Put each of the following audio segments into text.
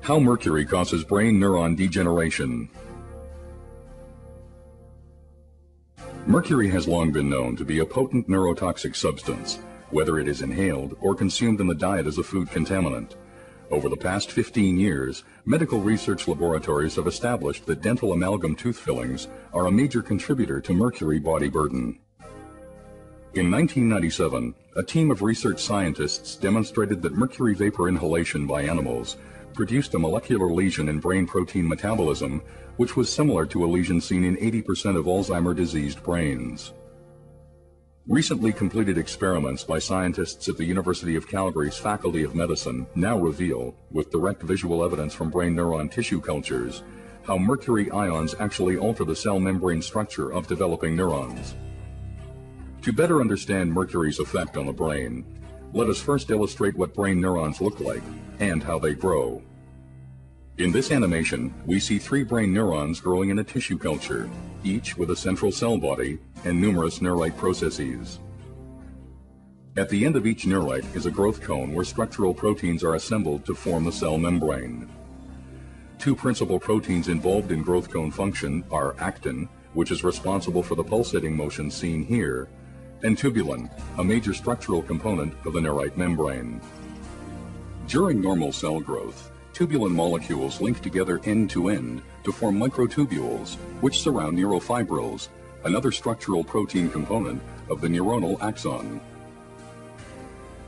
How mercury causes brain neuron degeneration. Mercury has long been known to be a potent neurotoxic substance, whether it is inhaled or consumed in the diet as a food contaminant. Over the past 15 years, medical research laboratories have established that dental amalgam tooth fillings are a major contributor to mercury body burden. In 1997, a team of research scientists demonstrated that mercury vapor inhalation by animals produced a molecular lesion in brain protein metabolism, which was similar to a lesion seen in 80% of Alzheimer's diseased brains. Recently completed experiments by scientists at the University of Calgary's Faculty of Medicine now reveal, with direct visual evidence from brain neuron tissue cultures, how mercury ions actually alter the cell membrane structure of developing neurons. To better understand mercury's effect on the brain, let us first illustrate what brain neurons look like and how they grow. In this animation, we see 3 brain neurons growing in a tissue culture, each with a central cell body and numerous neurite processes. At the end of each neurite is a growth cone where structural proteins are assembled to form the cell membrane. 2 principal proteins involved in growth cone function are actin, which is responsible for the pulsating motion seen here, and tubulin, a major structural component of the neurite membrane. During normal cell growth, tubulin molecules link together end to end to form microtubules, which surround neurofibrils, another structural protein component of the neuronal axon.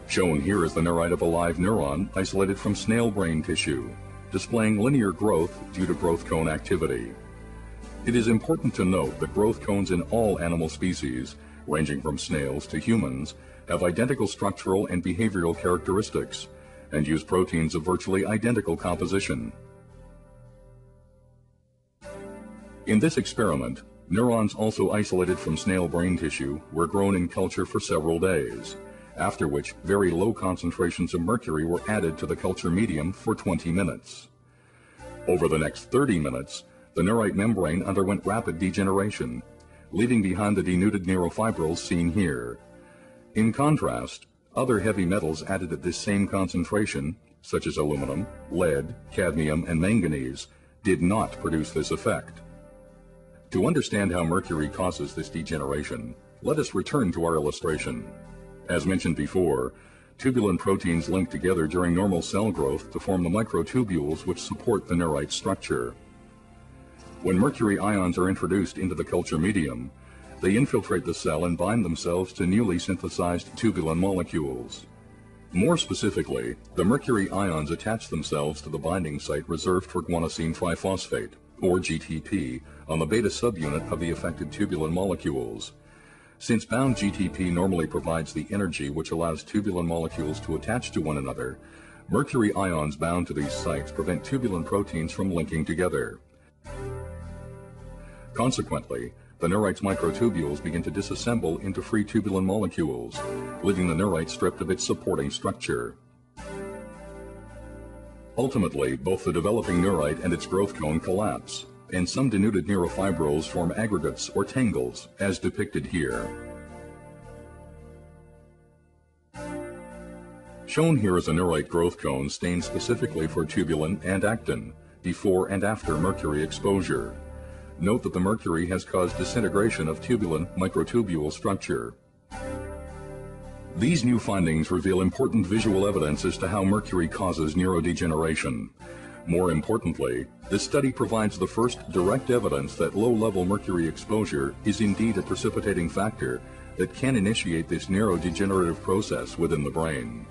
Shown here is the neurite of a live neuron isolated from snail brain tissue, displaying linear growth due to growth cone activity. It is important to note that growth cones in all animal species, ranging from snails to humans, have identical structural and behavioral characteristics, and use proteins of virtually identical composition. In this experiment, neurons also isolated from snail brain tissue were grown in culture for several days, after which very low concentrations of mercury were added to the culture medium for 20 minutes. Over the next 30 minutes, the neurite membrane underwent rapid degeneration, leaving behind the denuded neurofibrils seen here. In contrast, other heavy metals added at this same concentration, such as aluminum, lead, cadmium, and manganese, did not produce this effect. To understand how mercury causes this degeneration, let us return to our illustration. As mentioned before, tubulin proteins link together during normal cell growth to form the microtubules which support the neurite structure. When mercury ions are introduced into the culture medium, they infiltrate the cell and bind themselves to newly synthesized tubulin molecules. More specifically, the mercury ions attach themselves to the binding site reserved for guanosine triphosphate, or GTP, on the beta subunit of the affected tubulin molecules. Since bound GTP normally provides the energy which allows tubulin molecules to attach to one another, mercury ions bound to these sites prevent tubulin proteins from linking together. Consequently, the neurite's microtubules begin to disassemble into free tubulin molecules, leaving the neurite stripped of its supporting structure. Ultimately, both the developing neurite and its growth cone collapse, and some denuded neurofibrils form aggregates or tangles, as depicted here. Shown here is a neurite growth cone stained specifically for tubulin and actin, before and after mercury exposure. Note that the mercury has caused disintegration of tubulin microtubule structure. These new findings reveal important visual evidence as to how mercury causes neurodegeneration. More importantly, this study provides the first direct evidence that low-level mercury exposure is indeed a precipitating factor that can initiate this neurodegenerative process within the brain.